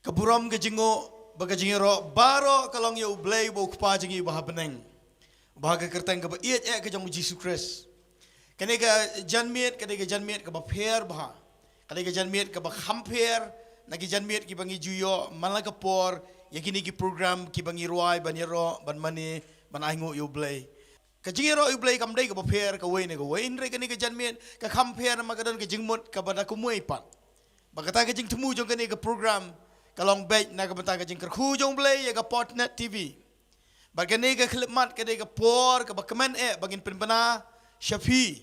Kaburam ke jingo baga jingiro baro kalong ye ublay bo kpa jingi bah beneng. Bahaga kerteng ke ba iet ke jong Jesus Christ. Kene ka janmiet ke ba pher bah. Kene ka janmiet ke ba khamper nagi janmiet ki bangi juyo malaga por yakini ki program ki bangi ruai baniro ban mani ban aingo ye ublay. Ka jingiro ublay kam dai ke ba pher ka wain re kene ka janmiet ka khamper magadon ke jingmut ka bada kumui pat. Bagata ke jing temu jong kene ka program kalong baik na kabanta ka jing kerhu jong blay ya ka Portnet TV. Bagani ka klipmat ka de ka por ka bakamen bagin penbana Shafi.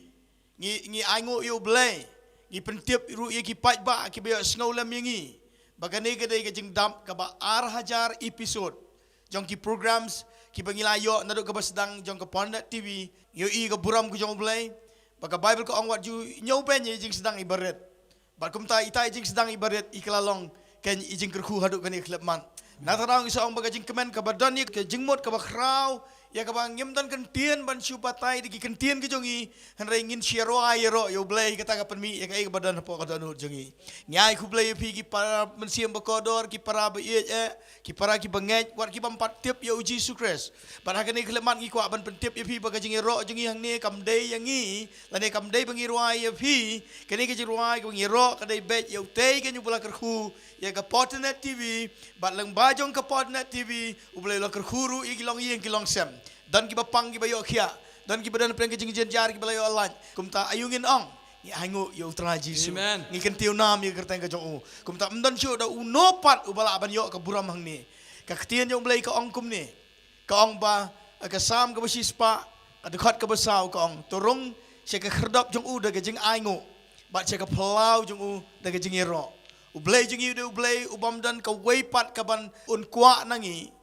Ngi aingo yo blay. Ngi pentip ru ye ki paj ba ki be sngow lam yangi. Bagani ka de ka jing dam ka ba 6,000 episode. Jong ki programs ki bangilayo na do ka ba sedang jong ka Portnet TV. Yo i ka buram ku jong blay. Baga Bible ko ang wat ju nyaw ben ye jing sedang ibarat. Bagkumta itai jing sedang ibarat iklalong kan ijing kerku haduk kan iklep man. Natarang isang baga jing kemen kabadan ni ke jingmot kabakrau ya kabang nyemdan kentian ban syupatai di kentian ke jongi henry ngin syaro ayro yo blay kata ka permi ya kai badan po kadanu jongi. Nyai ku blay pi ki para mensiam bakodor ki para be ki para ki banget wat ki pampat tip ya uji sukres. Pada kan iklep man ki kwa ban pentip ya pi baga jing ro jongi hang ni kam dei yangi lane kam dei bangi ruai ya pi kan ke jing ruai bangi ro kadai bet yo tei kan pula kerku ya ka Portnet TV bat lang bajong ka Portnet TV ublay lo kerhuru igilong yeng kilong sem dan ki bapang ki bayo khia dan ki badan preng jing jar ki balayo alan kumta ayungin ong ni hangu yo traji su ngi kentiu nam ye kerteng ka jong kumta mdan shu da unopat ubala ban yo ka buram hang ni ka ktien jong blay ka ong kum ni ka ong ba ka sam ka basispa ka dekhat ka basau ka ong turung se ka kherdap jong u da ka jing aingu bat se ka plau jong u da ka jing ro ublay jing yu ublay ubam dan ka weipat ka ban kwa nangi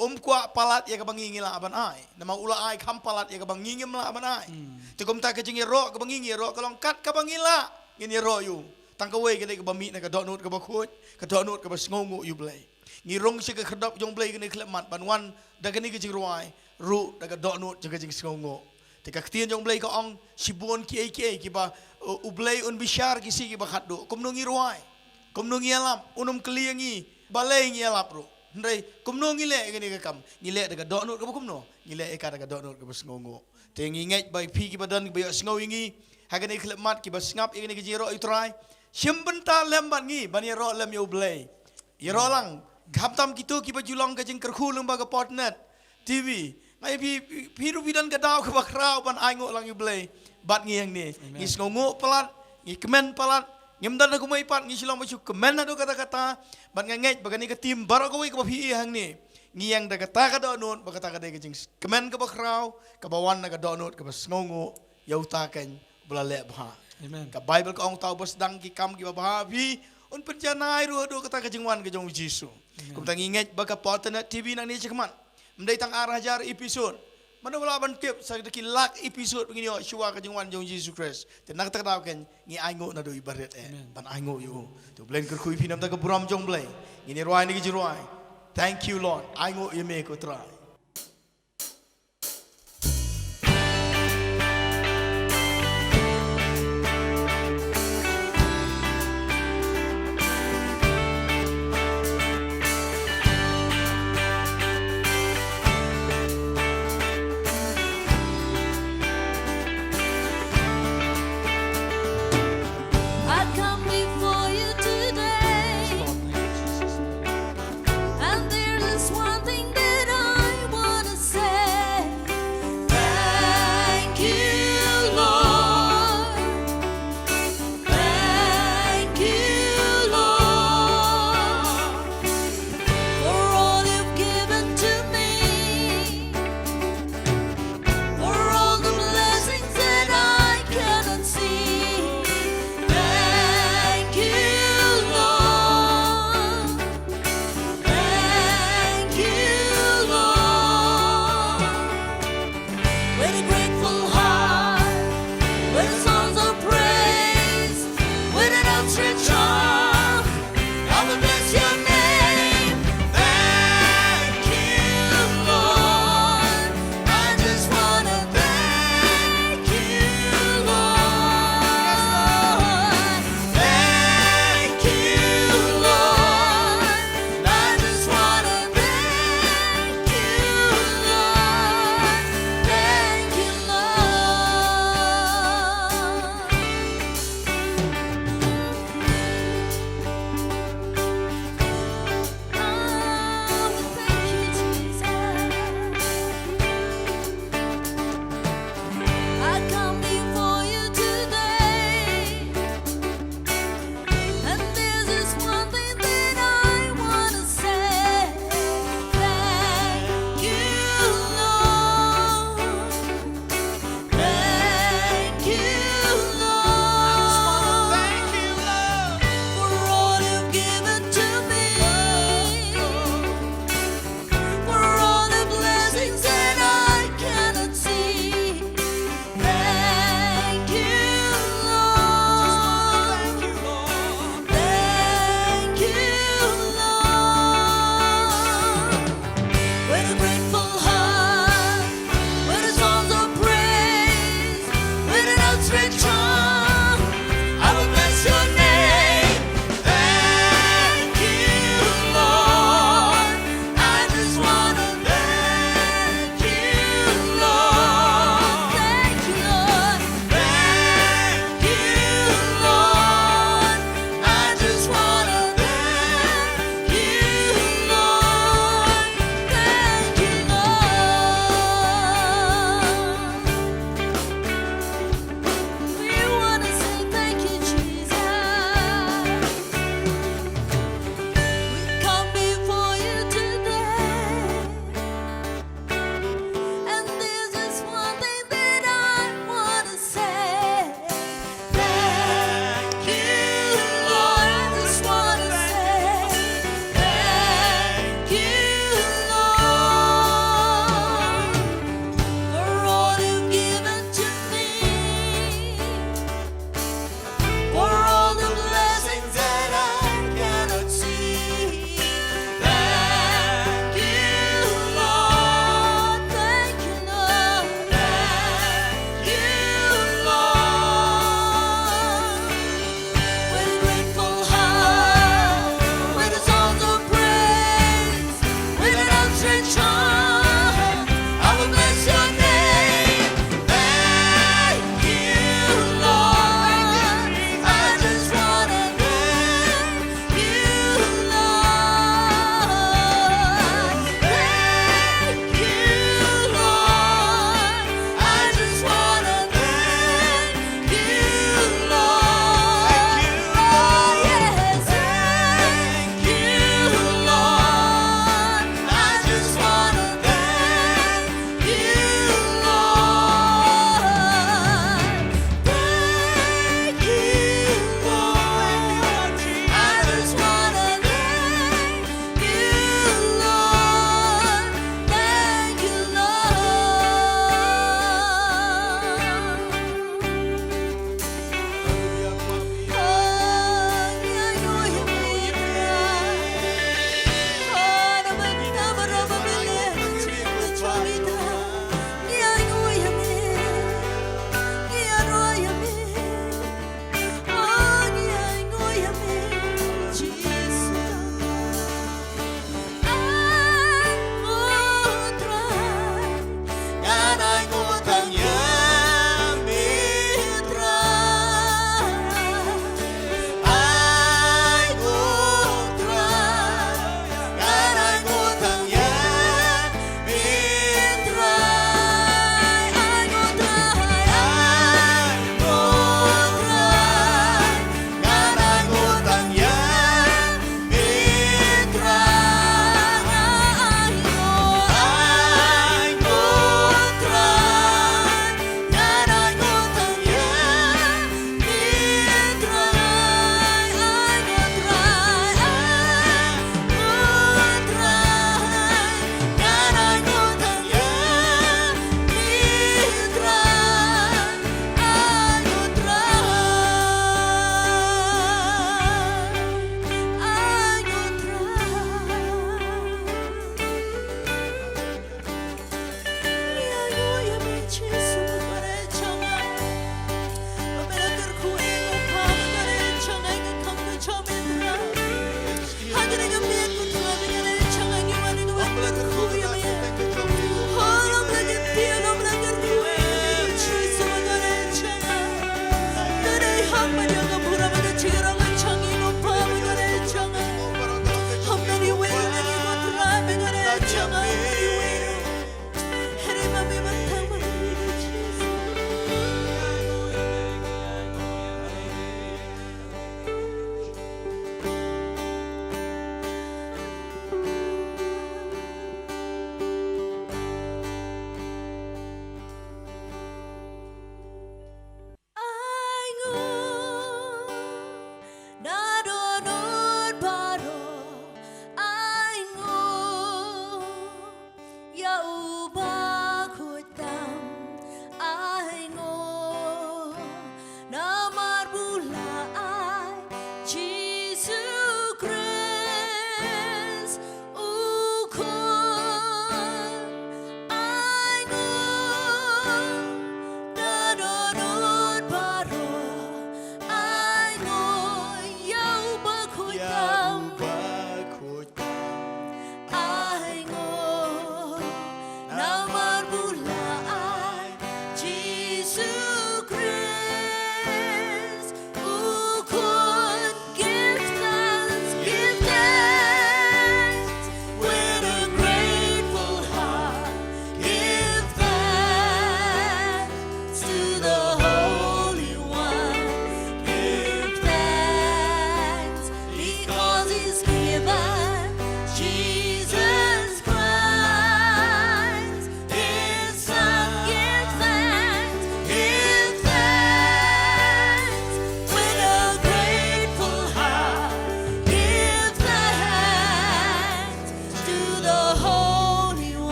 kwa palat ya ka bangingi la aban ai nama ula ai kham palat ya ka bangingi la aban ai tikum ta ka jing ro ka bangingi ro ka long kat ka bangila ngini ro yu tang ka wei ka ka bami na ka donut ka bakhut ka donut ka basngongu yu blay ngirong si ka khadap jong blay ka ni klemat banwan da ka ni ka jing ruai ru da ka donut ka jing sngongu tika ktien jong blay ka ong sibon ki ki ba ublay un bishar ki si ki ba khaddu kum ngi ruai kumno ngialam unum kliangi balai ngialap ro ndai kumno ngile ngini ka kam ngile daga donut ka kumno ngile ka daga donut ka basngongo tengi ngai bai phi ki badan ki bayo sngo ingi hagani khlemat ki basngap ingini ki jiro itrai simbenta lemban ngi bani ro lem yo blay yero lang gaptam kitu ki bajulong ka jing kerhu lung baga Portnet TV ngai phi ru bidan ka daw ka bakrau ban aingo lang yo blay bat ngi yang ni ngi sngongo palat ngi kemen palat ngimdan aku mai pat ngi silong bacu kemen ado kata-kata ban ngait bagani ka tim barak ko ka phi hang ni ngiyang da kata ka donut ba kata ka de jing kemen ka bakrau ka bawan na ka donut ka basngongo yauta kan bulale bha amen ka Bible ka ong tau bas dang ki kam ki ba bi un penjanai ru ado kata ka jingwan ka jong Jisu kum tang ingat ba ka Portnet TV nang ni cekman mendai tang arah jar episode mana wala ban tip sa deki lak episode begini yo syua ka jingwan jong Jesus Christ te nak tak tahu kan ngi aingo na do ibarat ban aingo yo tu blen ker kui pinam ta ka buram jong blay ngini ruai ni ki ruai thank you Lord aingo ye me ko try And there is one thing that I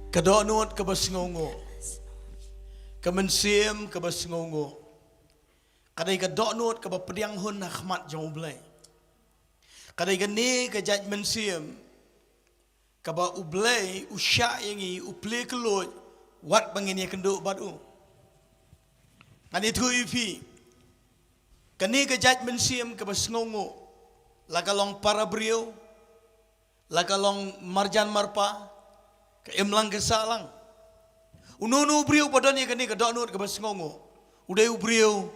Kadonot ka basngongo. Kamensim ka basngongo. Kadai kadonot ka baprianghon Ahmad jong ublay. Kadai gani ka judgment sim ka ba ublay usya yangi uple keloj wat bangini kenduk badu. Ngani tu ipi. Kani ka judgment sim ka basngongo. Lakalong para brio. Lakalong marjan marpa. Ka imlang kesalang. Ununu brio padanya kani ka donut ka basngongo. Udai brio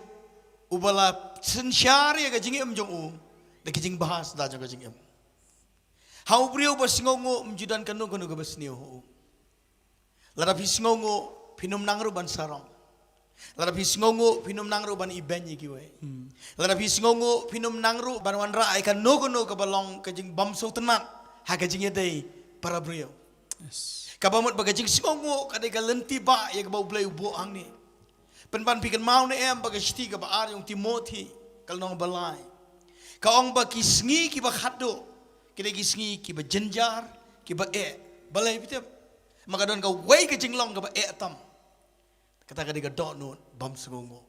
ubala sensyari ka jingim jong u. Da kijing bahas da jong ka jingim. Hau brio basngongo mjudan kanu kanu ka basnio. Lara pisngongo pinum nangru ban sarong. Lara pisngongo pinum nangru ban ibenyi kiwe. Lara pisngongo pinum nangru ban wanra ai kan no kanu ka balong ka jing bam so tenat. Ha ka jing yadai para brio. Kabamut bagajing singongo kadai kalenti ba ya kabau blay ubo ang ni. Penpan pikan mau ni em bagasti ka ba yung Timothy kalnong balay. Kaong ba kisngi ki ba khado. Kidai kisngi ki ba jenjar ki ba balay pitep. Maka don ka way ka jinglong ka ba tam. Kata kadai ka donut bam singongo.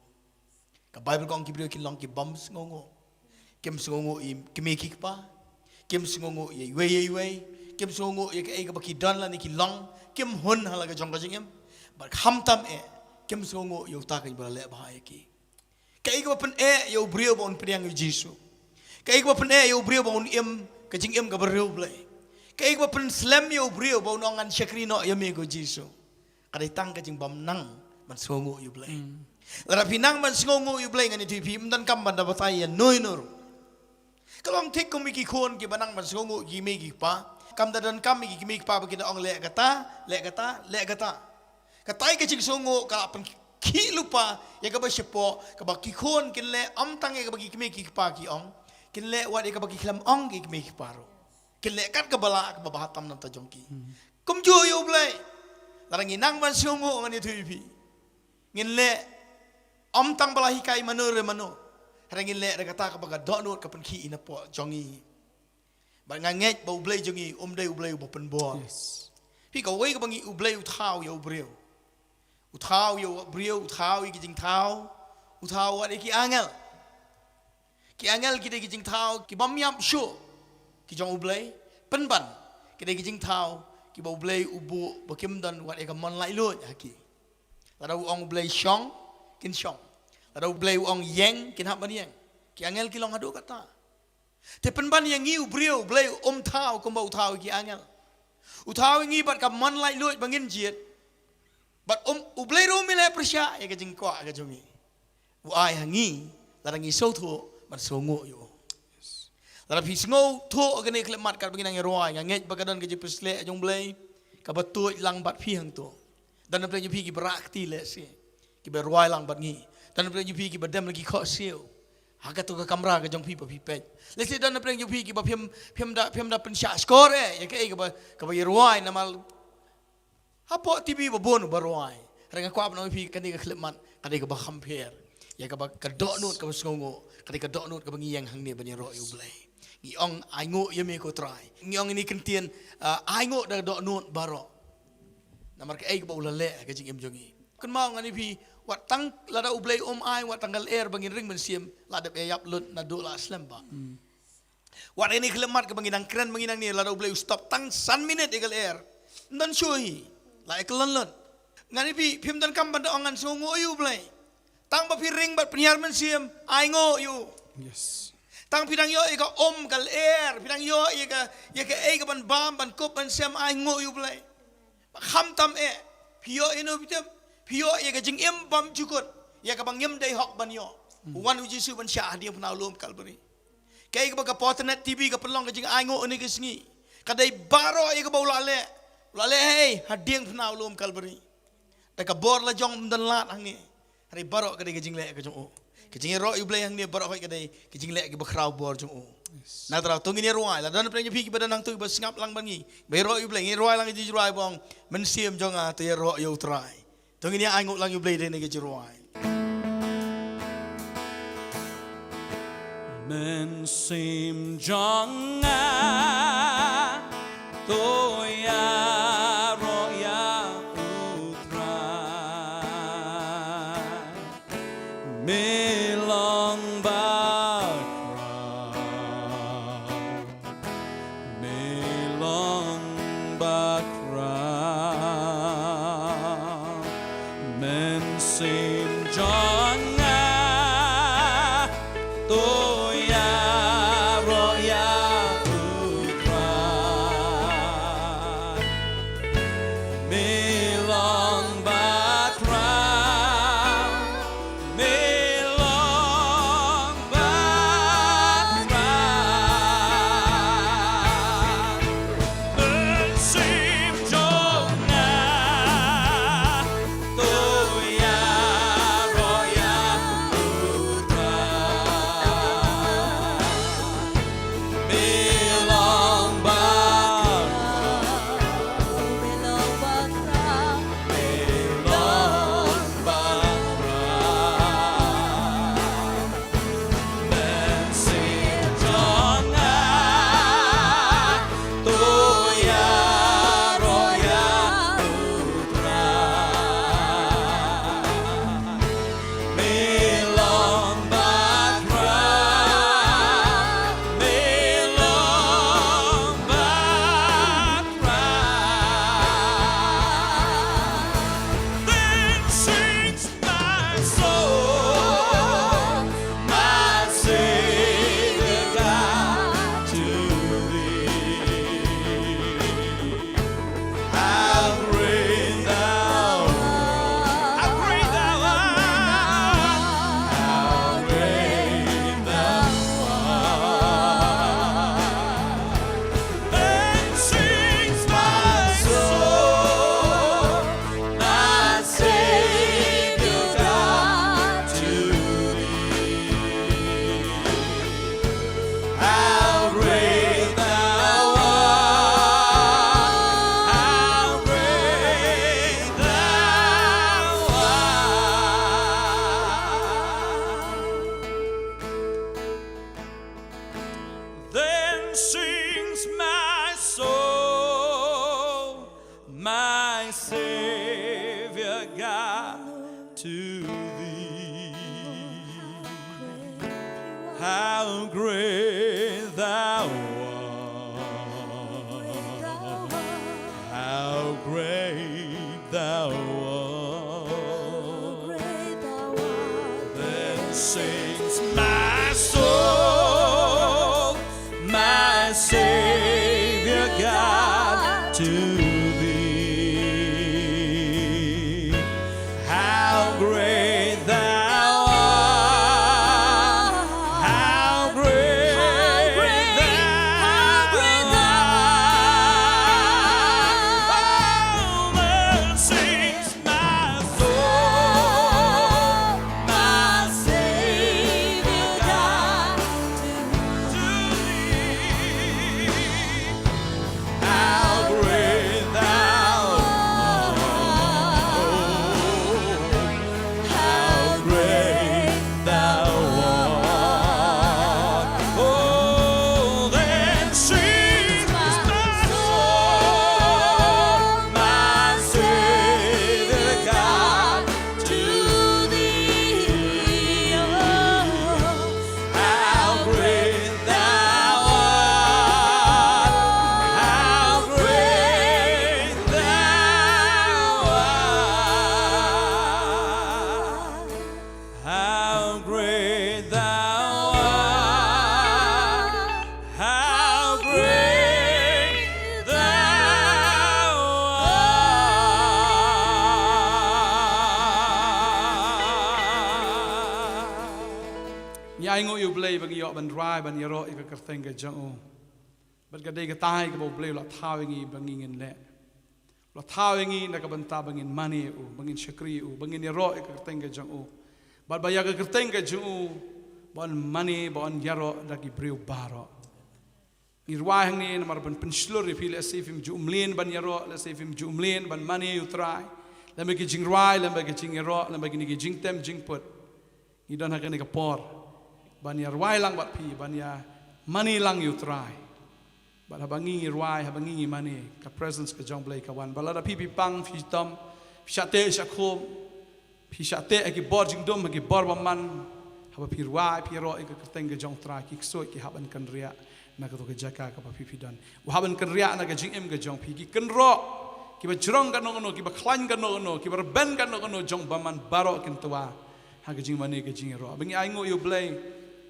Ka Bible kong ki brio kilong ki bam singongo. Kim singongo i kimiki pa. Kim singongo i way. Kim songo ye ke ka baki dan la ni ki long kim hun hala ka jong ka jingem ba kham tam kim songo yo ta ka ba le ba ye ki ka ka pen yo brio bon priang Jesu ka ka pen yo brio bon ka jingem ka brio ble ka ka pen slam yo brio bon ngan shakrino yo me ko Jesu ka dai tang ka jing bam nang man songo yo ble la pinang man songo yo ble ngani ti dan kam ban da batai noi nur kalong tik ko mi ki khon ki banang man songo gi me gi pa kam dadan kami gimik pa bagina ong le gata. Katai ka songo ka pan ki lupa ya ka ba shepo ka ba ki khon kin le am tang ya ka ba ki kimik pa ki ong kin le wa ya ka ba ki khlam ong ki kimik paro kin le kat ka bala ka ba bahatam nam ta jong ki kum jo yo blai larang inang man songo ngani thuipi ngin le am tang bala hikai manure mano rangin le ra kata ka ba donut ka pan ki ina po jongi ba nganget ba ublay jongi umday ublay ubapen bo pi ka way ka bangi ublay uthaw yo brio uthaw i kijing thaw uthaw wa ki angel ki de kijing thaw ki bam yam shu ki jong ublay penban ki de kijing thaw ki ba ublay ubu ba kim dan wa ka mon lai lo ki la ong ublay shong kin shong la ublay ong yeng kin hap ban yeng ki angel ki long hadu kata te penban yang ngiu brio blay thao kumba uthao ki angel uthao ngi bat ka man lai luit bangin jiet bat ublay ro mile persya ya ka jingkwa ka jongi ai hangi larangi so tho bat songo yo lara phi sngo tho ka ne klemat ka bangin ang roi nget bagadan ka jipsle jong blay ka batut lang bat phi hang to dan play phi ki brakti le se ki be roi lang bat ngi dan play phi ki badam lagi kho siu Haga tu ke kamera ke jong pi pa pi pet. Lesi dan na preng jong pi ki ba phem da pensya skor ya ke ba ruai na mal. Hapo TV ba bon ba ruai. Renga kwa ba no pi kan ka khleman kan ka ba compare. Ya ka ba ka donut ka songo kan ka donut ka ba ngiyang hang ne ba ni ro yu blai. Ngiong ai ngo ye me ko try. Ngiong ini kentien ai ngo da donut baro. Na mar ka ba ulale ka jing em jongi. Kun mau ngani pi wat tang lada ublay ai wat tanggal air bangin ring mensiam lada yap lut na dola aslam ba wat ini kelemat ke bangin ang keren bangin ang ni lada ublay stop tang san minute egal air dan shui la eklan lut ngani pi pim dan kam banda ongan songo yu ublay tang ba ring bat penyiar mensiam ai ngo yu yes tang pidang yo ika kal air pidang yo ika ban bam ban kop ban siam ai ngo yu ublay kham tam pio ino bitem Pio ya ka jing em bam jukut ya ka bang yem dai hok ban yo wan uji su ban sha dia pna lom kalbari kai ka ka potnet TV ka pelong ka jing ai ngo ni ka sngi ka dai baro ya ka bau lale hey hadiang pna lom kalbari ta ka bor la jong dan lat hang ni hari baro ka dai ka jing le ka jong o ka jing ro yu blai hang ni baro ka dai ka jing le ka ba khrau bor jong o na tra tong ni ruai la dan pre pi ki ba nang tu ba ngap lang ban ngi ba ro yu blai ngi ruai lang ji ruai bong men siem jong a te ro yu trai Tong ini ai ngok lang yu blay den ke jiruai. Men sim jong a to ya ro ya how great thou art, how great thou art. Then sings my soul, my Savior God, to thee. How great thou art, how great thou art. Oh, then sings my soul, my Savior God, to thee. How great thou art, how great thou art. Oh, then sings my soul, my Savior God, to thee. How great thou art, how great thou art, how great thou art, how great thou art. Nhai ngộ yêu play bằng yêu bằng rai bằng yêu rồi cái thing cái chẳng bằng cái đây cái tai cái bộ play là thao ngi bằng ngin lệ là thao ngi na cái bằng ta bằng ngin money u bằng ngin shakri u bằng ngin yêu rồi cái thing cái chẳng but bây cái thing cái chẳng bằng money bằng yêu rồi là cái brio baro ni rai hang ni na bằng penslur if let's say him jumlin ban yêu rồi let's say him jumlin ban money you try let me cái jing rai let me cái jing yêu rồi let me cái jing tem jing put ni don hang ni cái por banya ruai lang bat pi banya money lang you try but habangi ruai habangi money ka presence ka jong blai ka wan balada pi pang fi tom shate shakhom fi shate ki bor jing dom ki bor man haba pi ruai pi ro ka teng ka jong try ki so ki haban kan ria na ka to ka jaka ka pi dan wa haban kan ria na ka jing em ka jong pi ki kan ro ki ba jrong ka no ki ba khlan ka no ki ba ben ka no jong ba man baro kin towa ha ka jing money ka jing ro bangi ai ngo you blai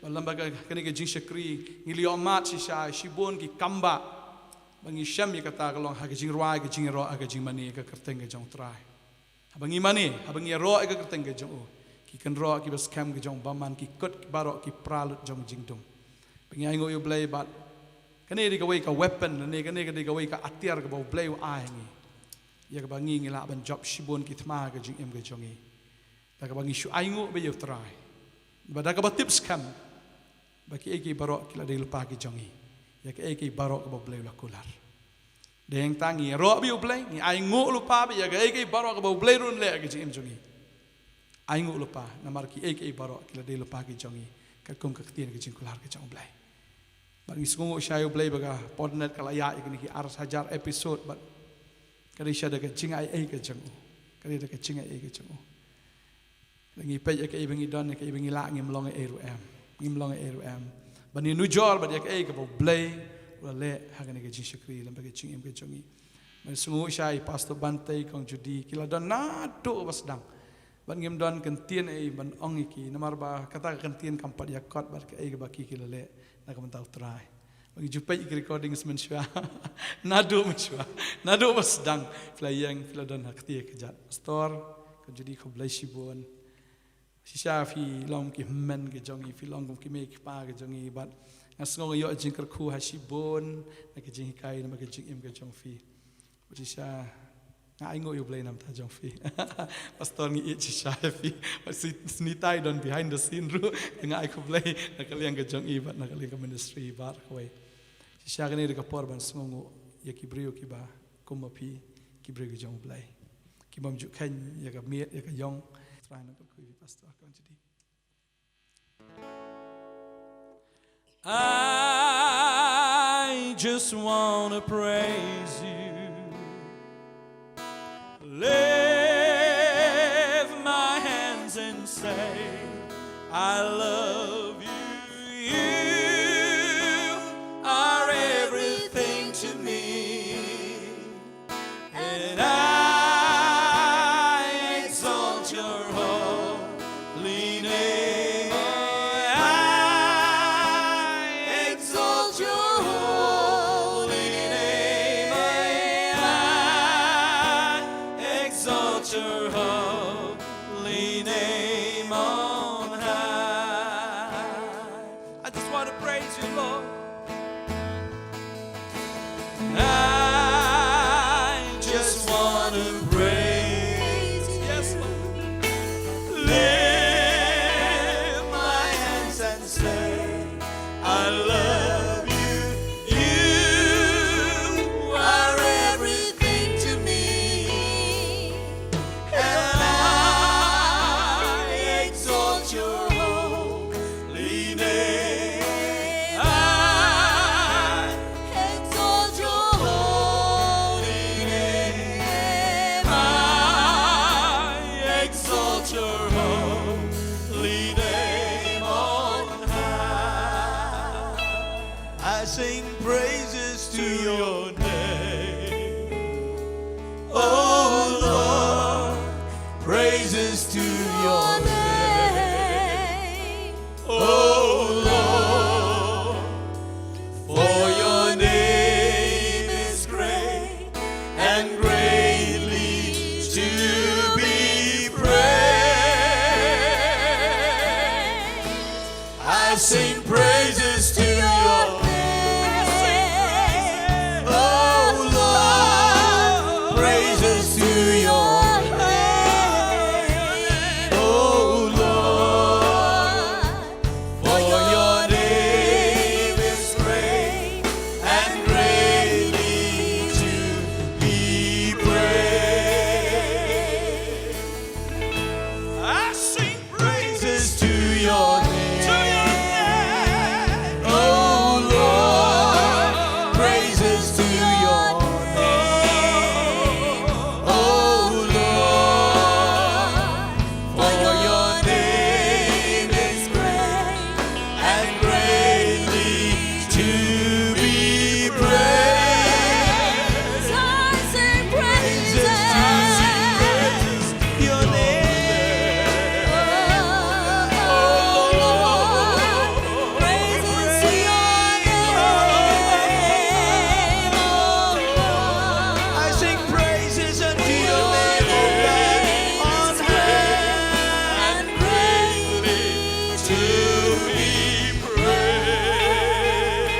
lembaga kini ke jing shakri ngili omat si sha shibon ki kamba bangi sham ye kata kalong ha ke jing roi ke jing ro ke jing mani ke kerteng ke jong trai bangi mani bangi ro ke kerteng ke jong ki kan ro ki bas kam ke jong baman ki kot baro ki pralut jong jing dum bangi ai ngo you blai bat kani di ka wei ka weapon ni kani di ka wei ka atiar ke bau blai ai ngi ye ka bangi ngila ban job shibon ki thma ke jing em ke jongi ta ka bangi shu ai ngo be you try bada ka ba tips kam baki eki barok kila de lupa ki jongi ya ke eki barok ba blai la kular deng tangi ro bi blai ni ai ngo lupa bi ya ke eki barok ba blai run le ki jing jongi ai ngo lupa namar ki eki barok kila de lupa ki jongi ka kum ka tien ki jing kular ki jong blai bagi sungo shayo blai baga podnet kala ya ikni ki 100,000 episode but kali shada ka jing ai ka jong kali da ka jing ai ka jong lagi pe ya ke bengi don ke bengi la ngim long e ru em ngim long e ru em bani nu jor ba ya ke ka bo blai la le ha ke ke jing shakri lam ba ke jing em ke jongi man sungu shai pastor bantai kong judi kila don na do bas dang ban ngim don kan tien e ban ong ki namar ba kata kan tien kampat ya kot ba ke ba ki kila le na ka mentau try bagi jupai ik recording semen shwa nado mshwa nado bas dang flying fila don hak tie ke jat store kan judi ko blai shibon sisa fi long ki men ke jongi fi long ki make pa ke jongi bat ngasngo yo jing ker khu ha shibon na ke jing kai na ke jing em ke jong fi sisa ngai ngo yo blai nam ta jong fi pastor ngi it sisa fi ni tai don behind the scene ru ngai ko blai na ke liang ke jong i bat na ke liang ke ministry bat ko sisa ke ni de ka por ban sngo ya ki brio ki ba kuma pi ki brio ke jong blai ki bam ju khan ya ka miet ya ka yong try na ko kui pastor kan jadi I just want to praise you, lift my hands and say I love you. praise you, Lord. I just want to praise you. Yes, Lord. Lift my hands and say, I love you. You are everything to me. And I exalt your holy name. I exalt your holy name. I exalt your holy name on high. I sing praises to your name. Oh Lord, praises to your name. Oh Lord, for your name is great and greatly to be praised. I sing praises to your name. Oh Lord, praises to your name. Oh Lord, for your name is great and greatly to be praised. I sing praises to your name. Oh Lord, praises to your name. Oh Lord, for your name is great and greatly to be praised. I sing praises to your name. Oh Lord, praises to your name. Oh Lord, I sing praises unto your name, oh God, on high and greatly to be praised.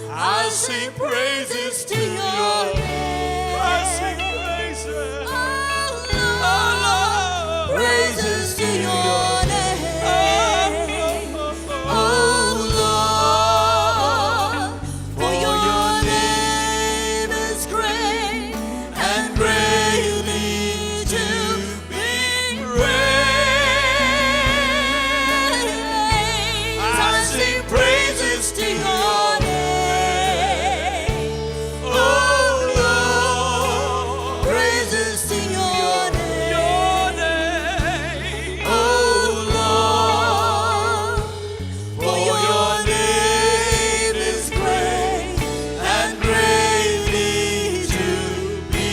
I sing praises to your name. I sing praises. Oh Lord, praises to your name. Oh Lord, for your name is great and greatly to be praised. I sing praises to your name. Oh Lord, praises to your name. Oh Lord, for your name is great and greatly to be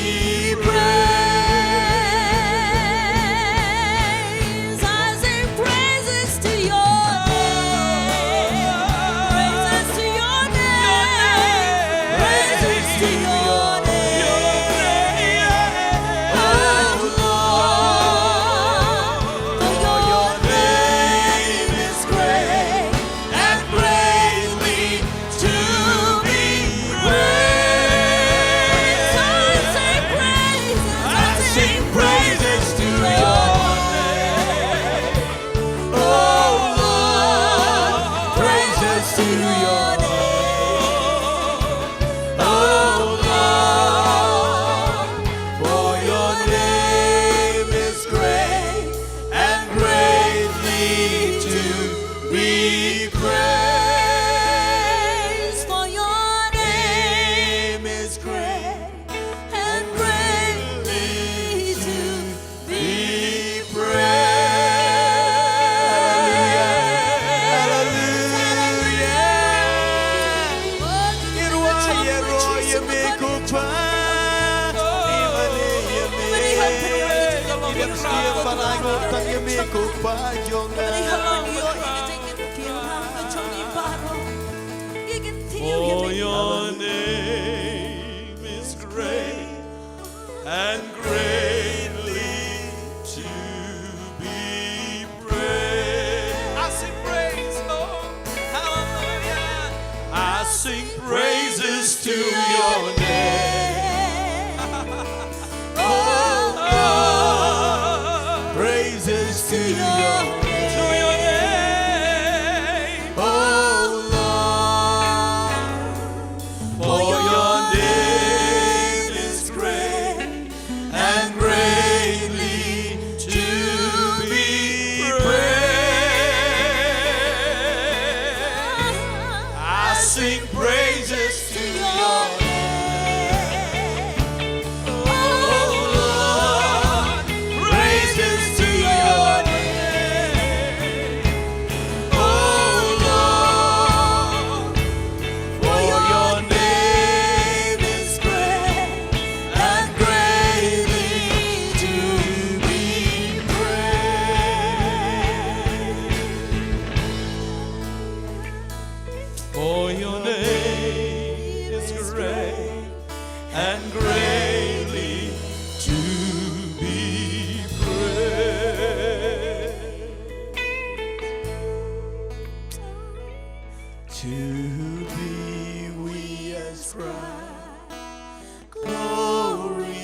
praised. I sing praises to your name. Praises to your name. Praises to your name. Oh Lord, for your name is great and greatly to be praised. I sing praises to your name. Oh Lord, praises to your name. Oh Lord, for your name is great and greatly to be praised. For your name is great and greatly to be For your name is great and greatly to be praised. I sing praise, Lord. to your name. Oh Lord, praises to your name. Oh Lord, for your name is great and greatly to be praised. I sing praises to your name. Oh Lord, praises to your name. Oh Lord, for your name is great and greatly to be praised. For your name is great and greatly to be praised. To thee we ascribe glory.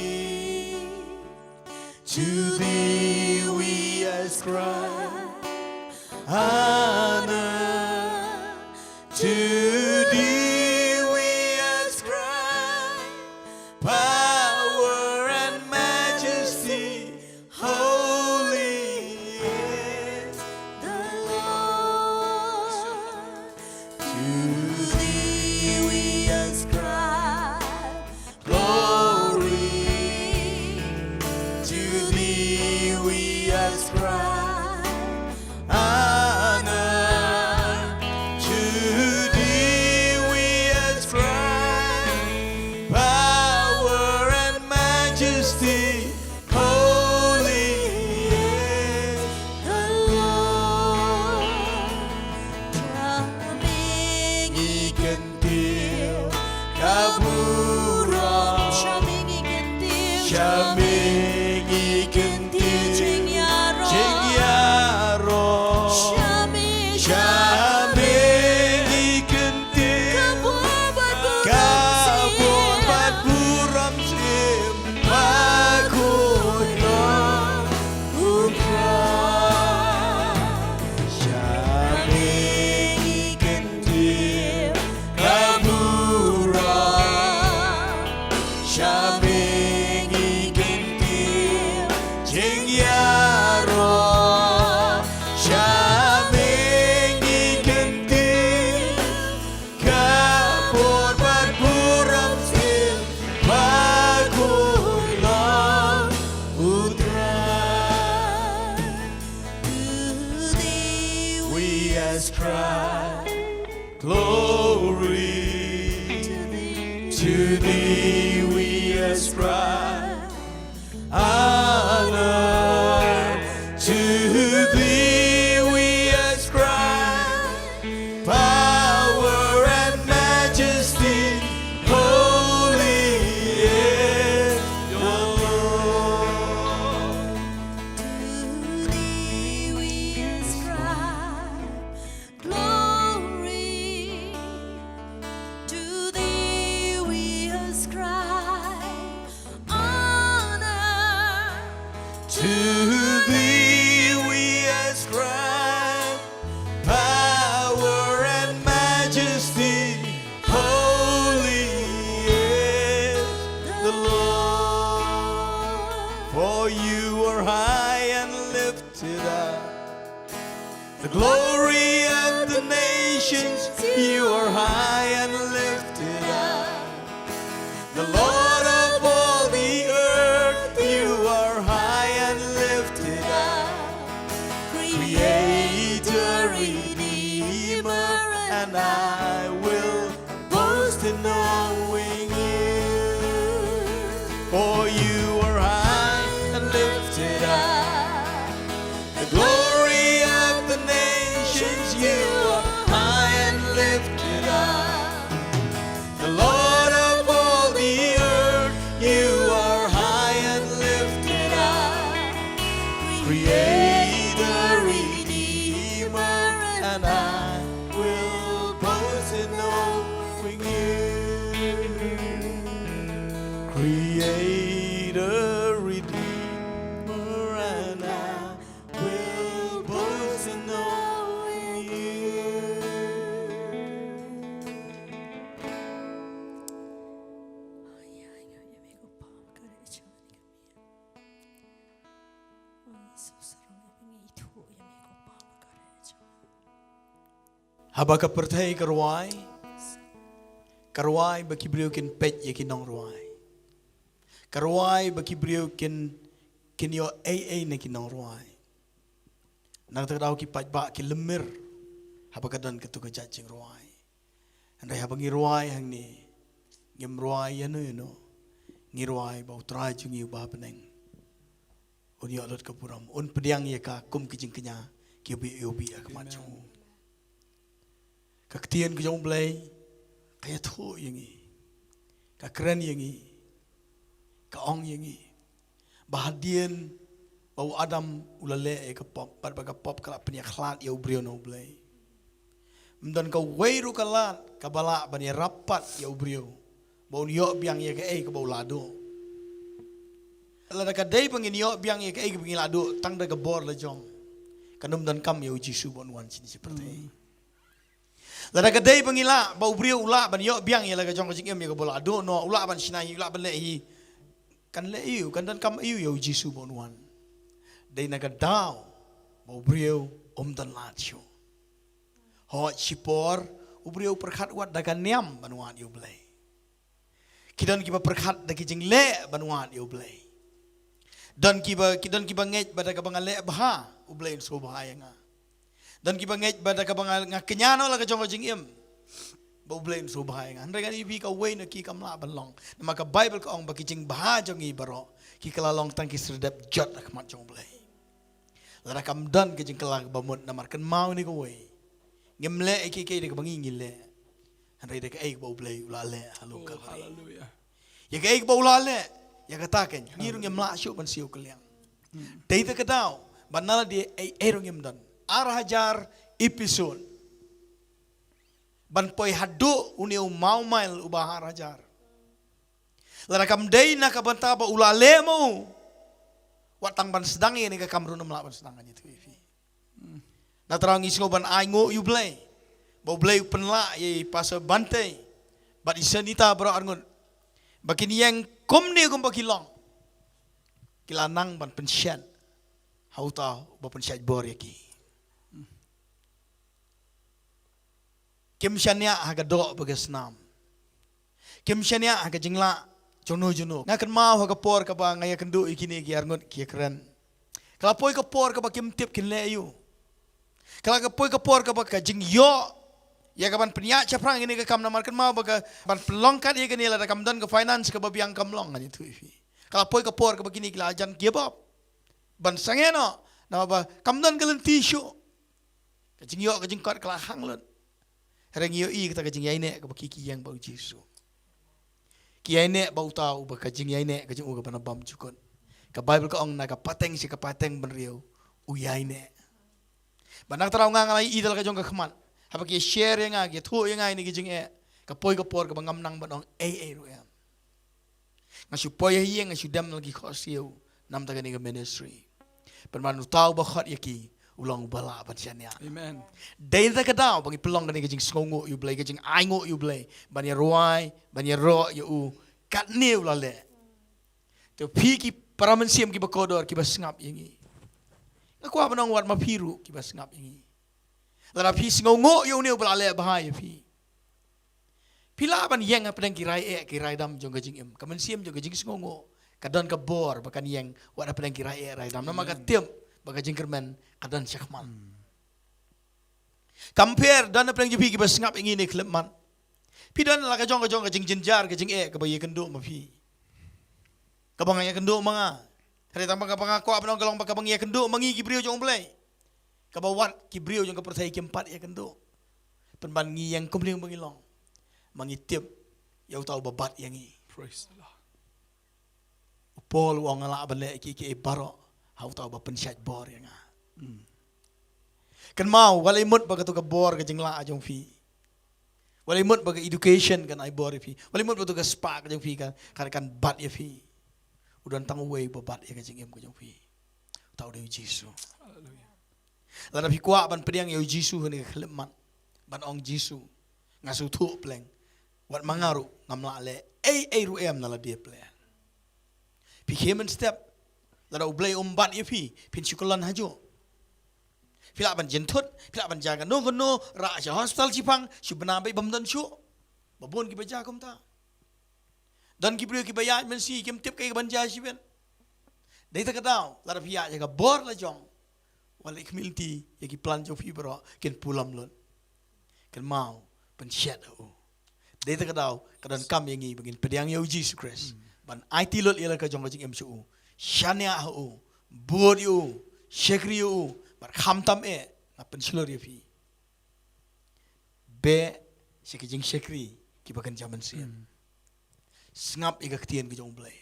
To thee we ascribe honor. To thee we ascribe power and majesty. Holy is the Lord. To thee we ascribe glory. To thee we ascribe honor. To thee we ascribe power and majesty. Holy is the Lord. Kambing ikentil kaburam. Shaming ikentil jingyaro. Shaming ikentil kabur buram sim bakut long ukra. Shaming ikentil kaburam. Shaming ikentil jingyaro. Shaming ikentil kabur buram sim bakut long utra. We ascribe glory. To thee we ascribe honor. To thee we ascribe power and majesty. Holy is the Lord. To thee we ascribe glory. To thee we ascribe honor. To thee we ascribe power and majesty. Holy is the Lord. For you are high and lifted up. The glory of the nations, you are high and lifted up. The Lord of all the earth, you are high and lifted up. Creator, Redeemer, and I will boast in knowing you. For you are high and lifted up. The glory of the nations, you are high and lifted up. The Lord of all the earth, you are high and lifted up. Creator, Redeemer, and I will boast in knowing you. Haba ka pertai karwai bagi beliau kin pet ya kin nong ruai. Karwai bagi beliau kin yo ne kin nong ruai. Nang terdaw ki pajba ki lemir haba ka dan ketu ka jajing ruai. Andai haba ngi ruai hang ni ngem ruai ya no ngi ruai bau trai jungi ba peneng. Un yo lot ka puram un pediang ya ka kum kijing kenya ki ubi ak machu. Ka ketien ki jong blai kaya thu yangi. Ka keren yangi. Ka ong yangi. Bahadian bau Adam ulale ka pop pat baga pop kala penya khlat ya ubrio no blai. Mdan ka weiru kalat ka bala bani rapat ya ubrio. Bau yo biang ya ka ka bau lado. Lada ka dai pangin yo biang ya ka pangin lado tang da ka bor la jong. Kanum dan kam ya Jisu bon wan sini seperti. Lada ka dai pangila bau ubrio ula ban yo biang ya la ka jong ka jingem ya ka bau lado no ula ban sinai ula ban lehi. Kan leiu kan dan kam iu ya Jisu bon wan. Dai na ka daw bau ubrio dan latio. Ho sipor ubrio perkhat wat da ka niam ban wan yo blai. Kidan kiba perkhat da ki jing le ban wan yo blai. Dan kiba ngej pada ka bangale bah ublain so bahaya nga. Dan kiba ngej pada ka bangal nga kenyano la ka jong jing im. Ba ublain so bahaya nga. Handai kan ibi ka way na ki kamla balong. Na maka Bible ka ong bakijing bah jong i baro. Ki kalalong tang ki serdap jot ak mat jong blai. Lara kam dan ki jing kalag bamut na markan mau ni ko way. Ngemle ki de ka bangi ngile. Handai de ka ba ublai ulale halo ka. Hallelujah. Ya ka ba ulale. Ya katakan, ngirung yang melasuk ban siu keliang. Data kedau, banala dia erung yang dan arahajar episode. Ban poi hadu uniu mau mail ubah arahajar. Larakam day nak banta ba ulale mo. Watang ban sedang ini ke kamrun melak ban sedang itu ifi. Na terang isgo ban aingo you blay. Ba blay penla ye pasa bantai. Bat isanita bro arngun. Bakin yang kum ni kum bakilong. Kilanang ban pensian. Hau tahu ba pensian bor yaki. Kim syania haga do bagas nam. Kim syania haga jingla jono. Ngakan mau haga por ka ba ngaya kendu ikini ki arngot ki keren. Kala poi ka por ka ba kim tip kin leyu. Kala ka poi ka por ka ba ka jing yo. Ya kapan penyak caprang ini ke kam namarkan mau baga ban pelongkat ya kini lah kam dan ke finance ke babiang kam long kan itu. Kalau poi ke por ke begini kila ajan kebab. Ban sangeno nama ba kam dan ke lentisho. Kajing yo kajing kot kala hang len. Hereng yo I kita kajing yai nek ke bakiki yang bau Jisu. Kiai nek bau tahu ba kajing yai nek kajing uga bana bam cukon. Ke Bible ke ong na ke pateng si ke pateng benriu uyai nek. Banang terau ngangalai idal kajong ke keman. Apa ki share yang agi thu yang ai ni kijing kapoi kapor ka bangam nang banong ru em ngasu poi hi ngasu dam lagi khosiu nam ta ni ministry permanu tau ba khot yaki ulang bala ban siania Amen. dai ta ka dau bangi pelong ni kijing songo you blay kijing aingo you blay ban ya ruai ban ya ro you kat new la le to pi ki paramensiam ki bakodor ki basngap yangi aku apa nang wat mapiru ki basngap yangi Lara pi singongo yo neu balale bahaya pi. Pila ban yang apa dang kirai dam jong gajing em. Kamen siam jong gajing singongo. Kadan ka bor bakan yang wat apa dang kirai rai dam. Nama ka tiam bagajing kermen kadan syakman. Compare dan apa dang jepi ki bas ngap ingin ni klepman. Pi dan la ka jong gajing jenjar gajing ka bayi kendo ma pi. Kabang ya kendo manga. Hari tambah kabang aku apa nang galong kabang ya kendo mangi ki brio jong blai. Kabawat kibrio yang kepercayai keempat ya kendo. Penbangi yang kumling mengilong. Mangitip ya tahu babat yang ini. Praise the Lord. Upol wong ala balik ki baro. Hau tahu ba pensyat bor yang Kan mau walimut baga tu ka bor ka jingla ajong fi. Walimut baga education kan ai bor fi. Walimut baga tu ka spa ka jong fi kan bat ya fi. Udan tangway babat ya ka jingem ka jong fi. Tahu deui Jisu. Hallelujah. Lada pi kuat ban pediang yo Jisu ni khleman ban ong Jisu ngasu thu pleng wat mangaru ngamla le ru em nala dia pleng pi human step lada ublay umbat ye pi pin chikulan hajo pila ban jentut pila ban jaga no gono ra ja hospital cipang subna bai bam dan shu babon ki baja kom ta dan ki brio ki baya men si kim tip kai ban ja siben dei ta kadau la pia ja ka bor la jong wal ikmilti ya ki plan jo fi bro ken pulam lon ken mau ban shet o dei ta kadau kadan kam yangi bagin pediang yo Jesus Christ ban IT lot ila ka jong ka jing MCU shania o bod yo shekri yo bar kham tam e na pen slor ya fi be sheki jing shekri ki bakan jaman sien ngap iga ktien ke jong blai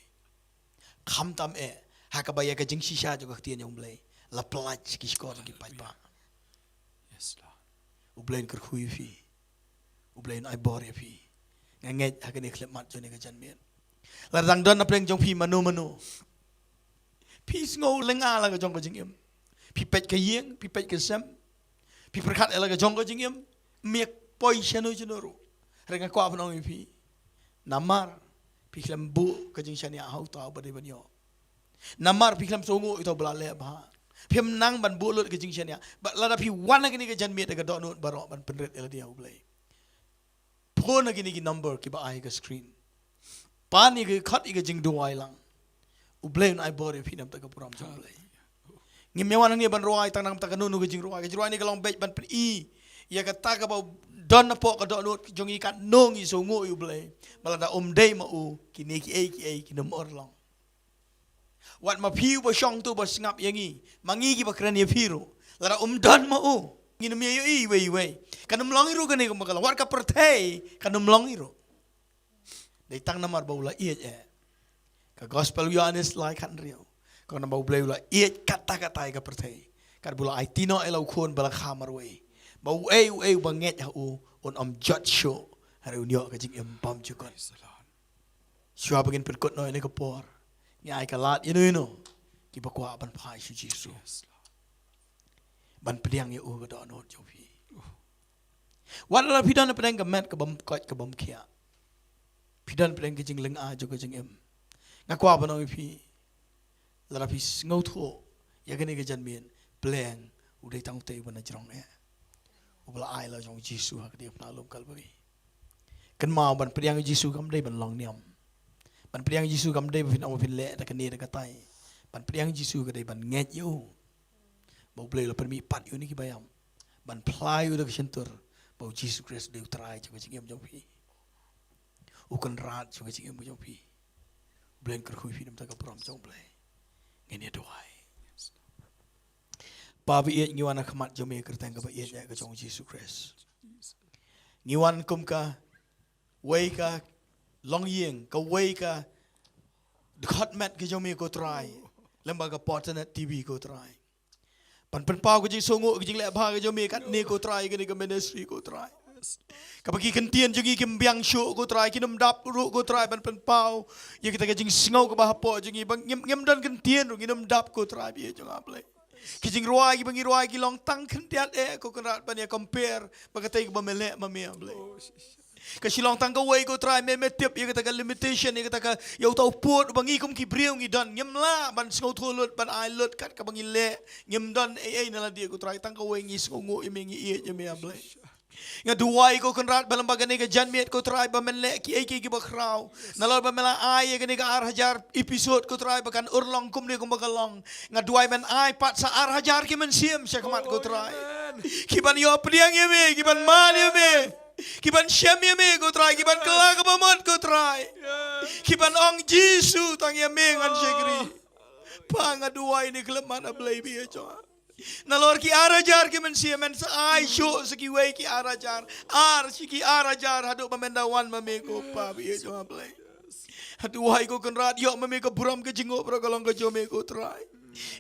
kham tam e hakabaya ka jing shisha jo ka ktien jong blai la plach ki skor ki pai pa Yes, Lord. ublain ker khui fi ublain ai bor ya fi nganget hakane klep mat jo ne ka jan men la dang don na pleng jong fi manu pi ngo lenga la ka jong ka jing em pi pet ka yeng pi pet ka sam pi perkhat la ka jong ka jing em miek poi chano chano renga kwa pnong pi namar pi klam bu ka jing shania hau ta ba de ban yo namar pi klam songo ito bla le ba phim nang ban bu lut ka jing shania ba la da pi wan ka ni ka jan miet ka do not baro ban penret el dia ublai phone ka ni ki number ki ba ai ka screen pan ni ka khat i ka jing duai lang ublai ai bore phi nam ta ka puram jong blai ngim mewan ni ban ruai tang nam ta ka nu ka jing ruai ni ka long bet ban pen i ya ka ta ka ba don na po ka do not jong i kat nong i so ngo u blai bala da dei ma u ki ni ki nom or long wat ma phiu ba shong tu ba ngap yangi mangi ki ba kran ye phiru la don ma u ngi no me yo i we kanum long i ru ka ni ka makala wat ka perthei kanum long i ru dei tang namar ba ula ie ka gospel Yohanes like kan rio ka na ba ula ula ie kata ka perthei ka bula ai tino elo khon bala khamar we ba u ba nget ha u on judge show har u nyo ka jing em bam chu kon Praise the Lord. shua bagin per kot no ne ka por ngai ka lat ye no ki ba kwa ban phai shu Jesu Yes, Lord. ban pediang ye u ka do no jo phi wat la phi dan pedang ka mat ka bam kot ka bam khia phi dan pedang ka jing leng a jo ka jing em nga kwa ba no phi la phi ngau tho ya ka ni ka jan mien pleng u dei tang te ban jrong e ubla ai la jong Jesu ha ka dia pna lom kal bagi kan mau ban pediang Jesu kam dei ban long niam ban pediang Jesu kam dei fin au fin le ta ka ni ta ka tai ban pediang Jesu ka dei ban nget yo bau play la permi pat yo ni ki bayam ban plai yo da ka sentur bau Jesus Christ dei trai cha ka jingem jong pi u kan rat cha ka jingem jong pi blen ker khui fi nam ta ka prom jong play ngene doai pa vi et ngiwan khmat jo me ker tang ka ba et ya ka jong Jesus Christ ngiwan kum ka wei ka long yeng ka wei ka khot mat ka jong me ko try lembaga Portnet TV ko try pan pau ka jing songo ka jing le ba ka jong me kat ne ko try ka ni ka ministry ko try ka bagi kentian jing ki mbiang shu ko try ki nam dap ru ko try pan pau ye kita ka jing sngau ka ba po jing bang ngem dan kentian ru nginam dap ko try bi jong aple ki jing ruai ki bangi ruai ki long tang kentiat ko kan rat pan ya compare bagatai ka ba mele ma me aple ka silong tang ka way ko try me tip ye ka limitation ye ka yo tau pot bangi kum ki briu ngi don ngem la ban sngau tholut ban ai lut kat ka bangi le ngem don na la dia ko try tang ka way ngi sngu i me ngi ye me aple nga duwai ko kan rat balang bagane ka janmiet ko try ba men le ki ba kraw nalor ba mela ai ka ni ka 8,000 episode ko try bakan urlong kum ni kum bakalong nga duwai men ai pat sa 8,000 ki men siem sya kamat ko try ki ban yo priang ye me ki ban mal ye me ki ban syam ye me ko try ki ban kala ka bamot ko try ki ban ong Jesu tang ye me ngan syekri pa nga duwai ni kleman ablay bi cho nalor ki arajar ki men siya men sa ay show sa ki way ki arajar si ki arajar hado pamendawan mame ko pa biya jo ablay hado hay ko kan radio mame ko buram ka jingo pro kalong ka jo me ko try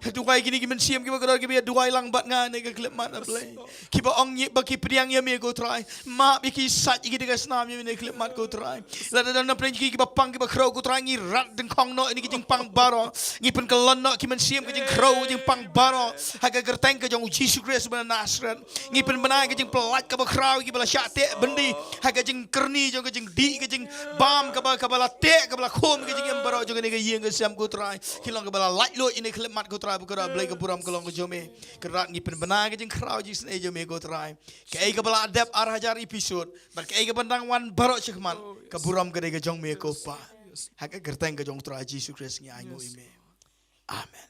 hado kay kini ki men siyam ki ba ki biya duway lang bat nga ne ka klip man ablay ki ba ong ba ki priang ya me ko try ma bi ki sat ki de ka snam ya me klip mat ko try la da na pren ki ba pang ki ba crow ko try ngi rat deng khong no ini ki jing pang baro ngi pen kalon no ki men siyam ki jing crow jing pang baro ha ka gerteng ka jong Jesus Christ ben Nazareth ngi pen banai ki jing pelat ka ba crow ki bala syate bendi ha ka jing kerni jong ka jing di ka jing bam ka ba te ka bala khom ki jing baro jong ni ka yeng ka siam ko try ki long ka bala light lo ini klip selamat ko try ko blay ka buram kolong ko jome kerat ni penbenang ke jing krau ji sne jome ko try ke ai ka bala adep ar hajar episode bar ke ai ka bandang wan barok chikman ka buram ke de ka jong me ko pa hak kerteng ka jong try Jesus Christ ngi ai ngo ime amen